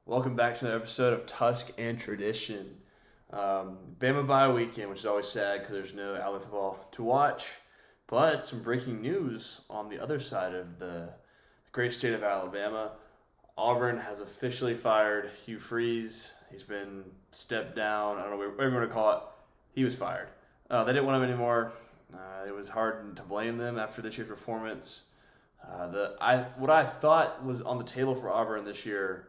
Welcome back to another episode of Tusk Tradition. Bama bye weekend, which is always sad because there's no Alabama football to watch. But some breaking news on the other side of the great state of Alabama. Auburn has officially fired Hugh Freeze. He's been stepped down. I don't know whatever you want to call it. He was fired. They didn't want him anymore. It was hard to blame them after this year's performance. What I thought was on the table for Auburn this year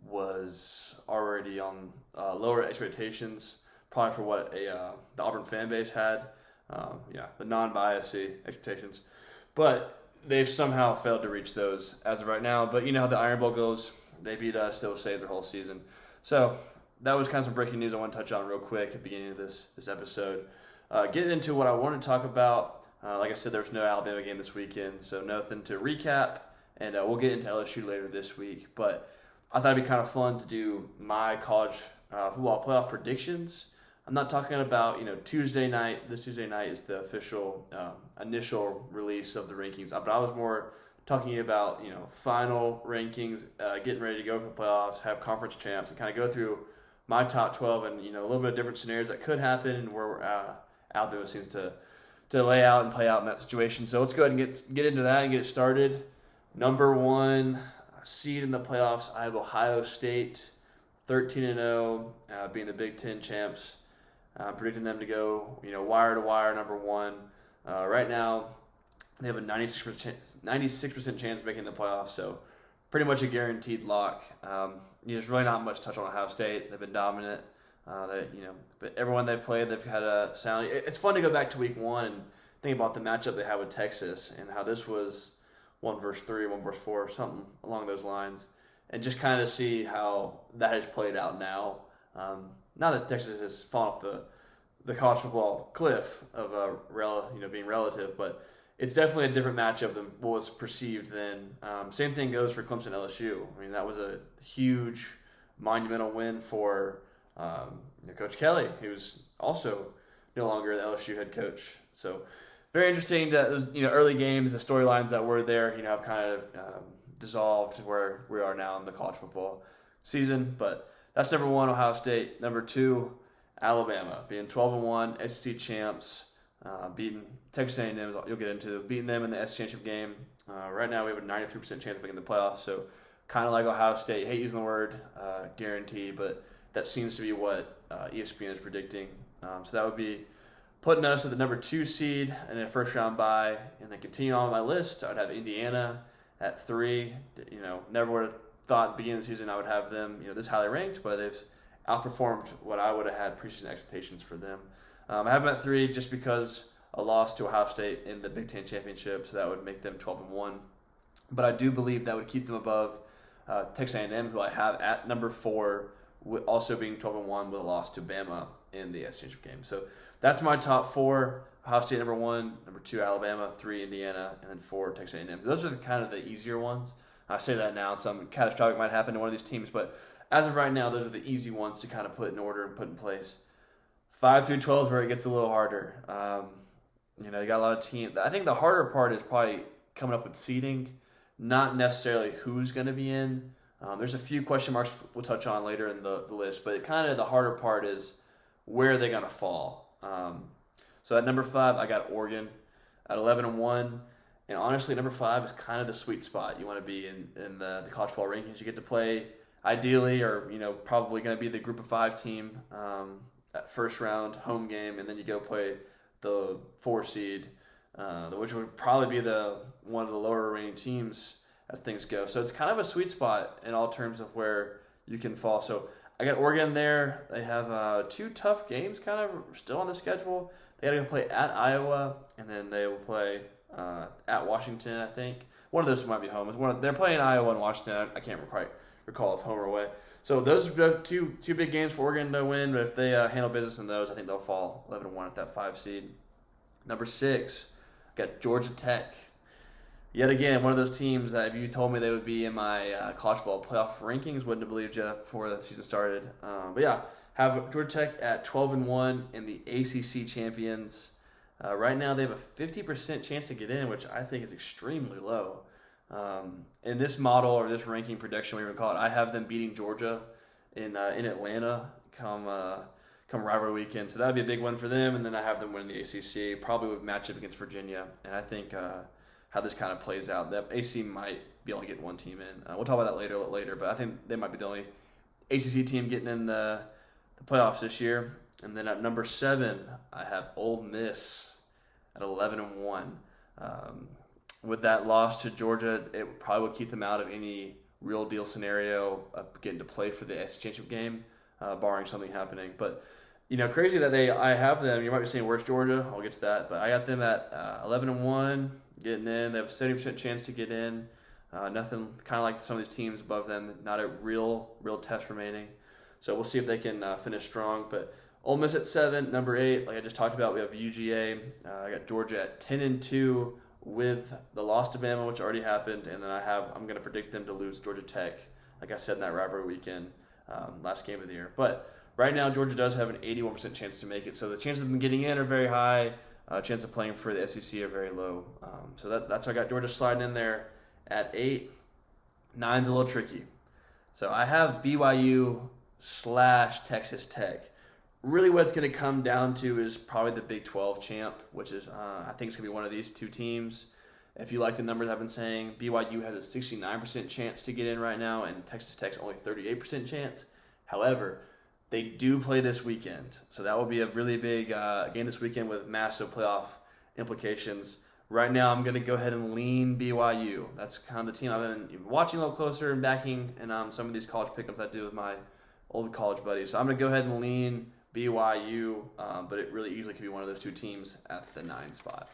was already on lower expectations, probably for what the Auburn fan base had. The non-biased expectations. But they've somehow failed to reach those as of right now. But you know how the Iron Bowl goes. They beat us. They'll save their whole season. So that was kind of some breaking news I want to touch on real quick at the beginning of this episode. Getting into what I want to talk about. Like I said, there's no Alabama game this weekend, so nothing to recap. And we'll get into LSU later this week. But I thought it'd be kind of fun to do my college football playoff predictions. I'm not talking about Tuesday night. This Tuesday night is the official initial release of the rankings. But I was more talking about final rankings, getting ready to go for the playoffs, have conference champs, and kind of go through my top 12 and a little bit of different scenarios that could happen and where Alabama seems to lay out and play out in that situation. So let's go ahead and get into that and get it started. Number one seed in the playoffs, I have Ohio State, 13-0, being the Big Ten champs. I'm predicting them to go, wire to wire, number one. Right now, they have a 96% chance of making the playoffs, so pretty much a guaranteed lock. There's really not much to touch on Ohio State. They've been dominant. But everyone they've played, they've had a sound. It's fun to go back to week one and think about the matchup they had with Texas and how this was 1 versus 3, 1 versus 4, something along those lines, and just kind of see how that has played out now. Now that Texas has fallen off the college football cliff of being relative, but it's definitely a different matchup than what was perceived then. Same thing goes for Clemson LSU. I mean, that was a huge, monumental win for Coach Kelly, who's also no longer the LSU head coach. So very interesting that those early games, the storylines that were there, have kind of dissolved where we are now in the college football season. But that's number one, Ohio State. Number two, Alabama, being 12-1, SEC champs, beating Texas A&M. You'll get into beating them in the SEC championship game. Right now, we have a 93% chance of making the playoffs. So kind of like Ohio State. Hate using the word guarantee, but that seems to be what ESPN is predicting. So that would be putting us at the number 2 seed in a first round bye. And then continue on my list, I would have Indiana at 3. Never would have thought at the beginning of the season I would have them this highly ranked, but they've outperformed what I would have had preseason expectations for them. I have them at 3 just because a loss to Ohio State in the Big Ten championship, so that would make them 12-1. But I do believe that would keep them above Texas A&M, who I have at number 4, also being 12-1 with a loss to Bama in the SEC championship game. So that's my top 4. Ohio State number 1, number 2 Alabama, 3 Indiana, and then 4 Texas A&M. Those are kind of the easier ones. I say that now, something catastrophic might happen to one of these teams, but as of right now, those are the easy ones to kind of put in order and put in place. 5 through 12 is where it gets a little harder. You got a lot of teams. I think the harder part is probably coming up with seeding, not necessarily who's going to be in. There's a few question marks we'll touch on later in the list, but kind of the harder part is where are they going to fall. So at number 5, I got Oregon at 11-1. And honestly, number 5 is kind of the sweet spot you want to be in the college football rankings. You get to play ideally, or probably going to be the group of 5 team at first round home game, and then you go play the 4 seed, which would probably be one of the lower ranked teams as things go. So it's kind of a sweet spot in all terms of where you can fall. So I got Oregon there. They have 2 tough games kind of still on the schedule. They got to go play at Iowa, and then they will play at Washington, I think. One of those might be home. They're playing Iowa and Washington. I can't quite recall if home or away. So those are two big games for Oregon to win, but if they handle business in those, I think they'll fall 11-1 at that 5 seed. Number 6, got Georgia Tech. Yet again, one of those teams that if you told me they would be in my college football playoff rankings, wouldn't have believed you before the season started. But yeah, have Georgia Tech at 12-1 in the ACC champions. Right now, they have a 50% chance to get in, which I think is extremely low. In this model or this ranking prediction, whatever you call it, I have them beating Georgia in Atlanta come rivalry weekend. So that would be a big one for them. And then I have them winning the ACC, probably would match up against Virginia. And I think how this kind of plays out, the AC might be only getting one team in. We'll talk about that later, but I think they might be the only ACC team getting in the playoffs this year. And then at number 7, I have Ole Miss at 11-1. With that loss to Georgia, it probably would keep them out of any real deal scenario of getting to play for the SEC championship game, barring something happening. But crazy that I have them. You might be saying, where's Georgia? I'll get to that. But I got them at 11-1, getting in. They have a 70% chance to get in. Nothing kind of like some of these teams above them. Not a real test remaining. So we'll see if they can finish strong. But Ole Miss at 7, number 8, like I just talked about, we have UGA. I got Georgia at 10-2 with the loss to Bama, which already happened, and then I'm going to predict them to lose Georgia Tech, like I said in that rivalry weekend, last game of the year. But right now, Georgia does have an 81% chance to make it, so the chances of them getting in are very high. Chance of playing for the SEC are very low. So that's why I got Georgia sliding in there at 8. 9's a little tricky. So I have BYU/Texas Tech. Really what it's going to come down to is probably the Big 12 champ, which is I think it's going to be one of these two teams. If you like the numbers I've been saying, BYU has a 69% chance to get in right now, and Texas Tech's only 38% chance. However, they do play this weekend, so that will be a really big game this weekend with massive playoff implications. Right now, I'm going to go ahead and lean BYU. That's kind of the team I've been watching a little closer and backing in some of these college pickups I do with my old college buddies. So I'm going to go ahead and lean BYU, but it really easily could be one of those two teams at the 9 spot.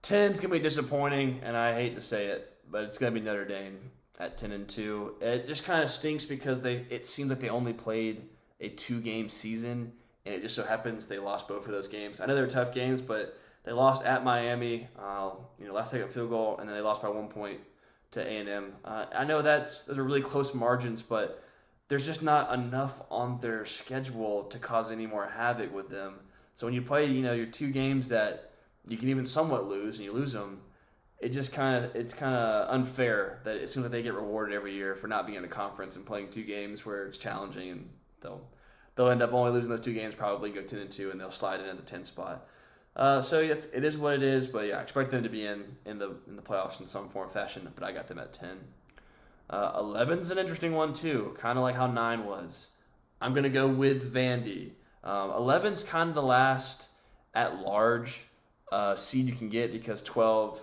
10's going to be disappointing, and I hate to say it, but it's going to be Notre Dame at 10-2. It just kind of stinks because it seems like they only played a 2-game season, and it just so happens they lost both of those games. I know they were tough games, but they lost at Miami, last second field goal, and then they lost by 1 point to A&M. I know those are really close margins, but there's just not enough on their schedule to cause any more havoc with them. So when you play, your 2 games that you can even somewhat lose, and you lose them, it's kind of unfair that it seems like they get rewarded every year for not being in a conference and playing 2 games where it's challenging, and they'll end up only losing those 2 games, probably go 10-2, and they'll slide in at the 10 spot. So it is what it is, but yeah, I expect them to be in the playoffs in some form or fashion. But I got them at 10. 11's an interesting one too, kind of like how 9 was. I'm gonna go with Vandy. 11's kind of the last at-large seed you can get because 12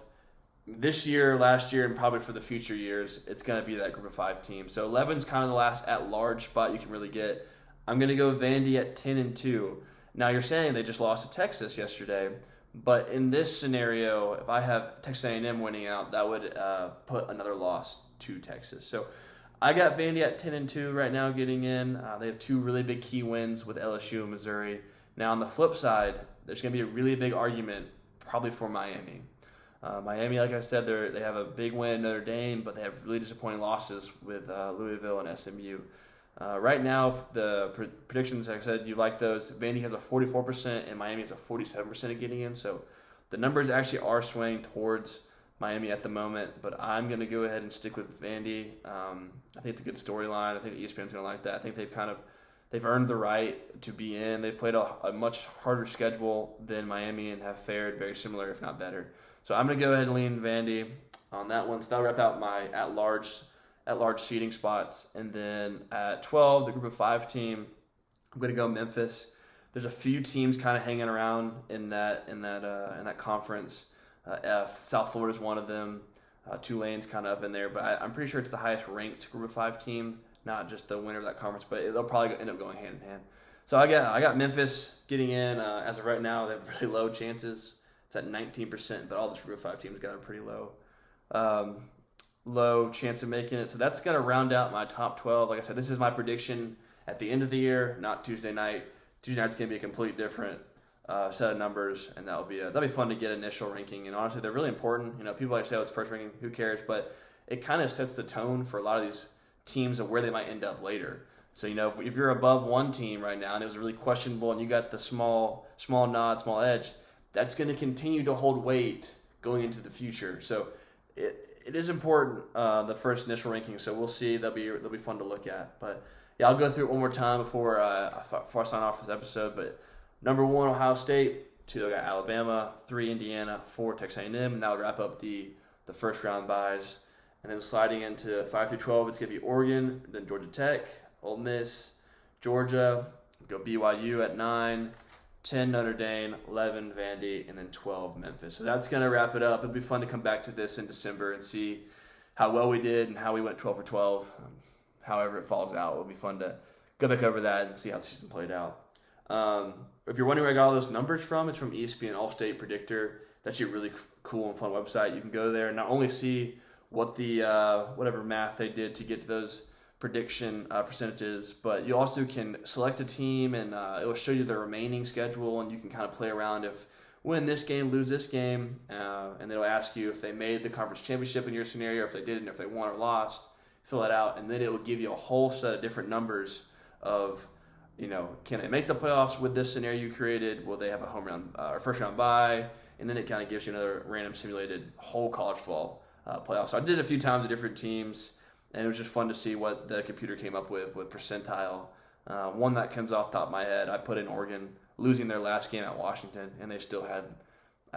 this year, last year, and probably for the future years, it's gonna be that group of 5 team. So 11's kind of the last at-large spot you can really get. I'm gonna go Vandy at 10-2. Now you're saying they just lost to Texas yesterday, but in this scenario, if I have Texas A&M winning out, that would put another loss to Texas. So I got Vandy at 10-2 right now getting in. They have 2 really big key wins with LSU and Missouri. Now on the flip side, there's going to be a really big argument probably for Miami. Miami, like I said, they have a big win in Notre Dame, but they have really disappointing losses with Louisville and SMU. Right now, the predictions, like I said, you like those. Vandy has a 44% and Miami has a 47% of getting in. So the numbers actually are swaying towards Miami at the moment, but I'm going to go ahead and stick with Vandy. I think it's a good storyline. I think ESPN's going to like that. I think they've earned the right to be in. They've played a much harder schedule than Miami and have fared very similar, if not better. So I'm going to go ahead and lean Vandy on that one. So that'll wrap out my at-large seeding spots. And then at 12, the group of 5 team, I'm going to go Memphis. There's a few teams kind of hanging around in that conference. South Florida's one of them. Tulane's kind of up in there, but I'm pretty sure it's the highest ranked group of 5 team, not just the winner of that conference, but they'll probably end up going hand in hand. So I got Memphis getting in. As of right now, they have really low chances. It's at 19%, but all this group of 5 teams got a pretty low chance of making it. So that's going to round out my top 12. Like I said, this is my prediction at the end of the year, not Tuesday night. Tuesday night's going to be a complete different set of numbers, and that'll be fun to get initial ranking. And honestly, they're really important. People like to say, "Oh, it's first ranking. Who cares?" But it kind of sets the tone for a lot of these teams of where they might end up later. So if you're above one team right now and it was really questionable, and you got the small nod, small edge, that's going to continue to hold weight going into the future. So it is important, the first initial ranking. So we'll see. They'll be fun to look at. But yeah, I'll go through it one more time before I sign off this episode. But number 1, Ohio State. 2, they got Alabama. 3, Indiana. 4, Texas A&M. And that would wrap up the first round buys. And then sliding into 5 through 12, it's going to be Oregon, then Georgia Tech, Ole Miss, Georgia, go BYU at 9, 10 Notre Dame, 11 Vandy, and then 12 Memphis. So that's going to wrap it up. It'll be fun to come back to this in December and see how well we did and how we went 12 for 12. However it falls out, it'll be fun to go back over that and see how the season played out. If you're wondering where I got all those numbers from, it's from ESPN All-State Predictor. It's actually a really cool and fun website. You can go there and not only see what the whatever math they did to get to those prediction percentages, but you also can select a team and it will show you the remaining schedule, and you can kind of play around if win this game, lose this game, and it'll ask you if they made the conference championship in your scenario, if they didn't, if they won or lost. Fill it out, and then it will give you a whole set of different numbers of, can they make the playoffs with this scenario you created? Will they have a home round or first round bye? And then it kind of gives you another random simulated whole college football playoffs. So I did it a few times with different teams, and it was just fun to see what the computer came up with percentile. One that comes off the top of my head, I put in Oregon losing their last game at Washington, and they still had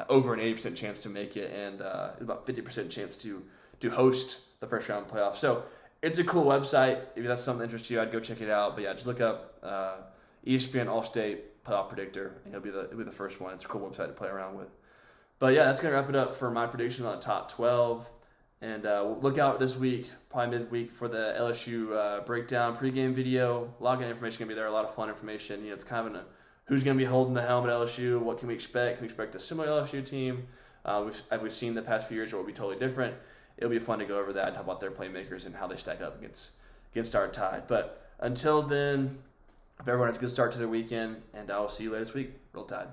over an 80% chance to make it, and about 50% chance to host the first round playoffs. So it's a cool website. If that's something that interests you, I'd go check it out. But yeah, just look up ESPN All-State Playoff Predictor, and it'll be the first one. It's a cool website to play around with. But yeah, that's going to wrap it up for my prediction on the top 12. And we'll look out this week, probably midweek, for the LSU breakdown pregame video. A lot of information going to be there, a lot of fun information. It's kind of who's going to be holding the helm at LSU, what can we expect? Can we expect a similar LSU team? Have we seen the past few years, or will it be totally different? It'll be fun to go over that and talk about their playmakers and how they stack up against our Tide. But until then, hope everyone has a good start to their weekend, and I will see you later this week. Roll Tide.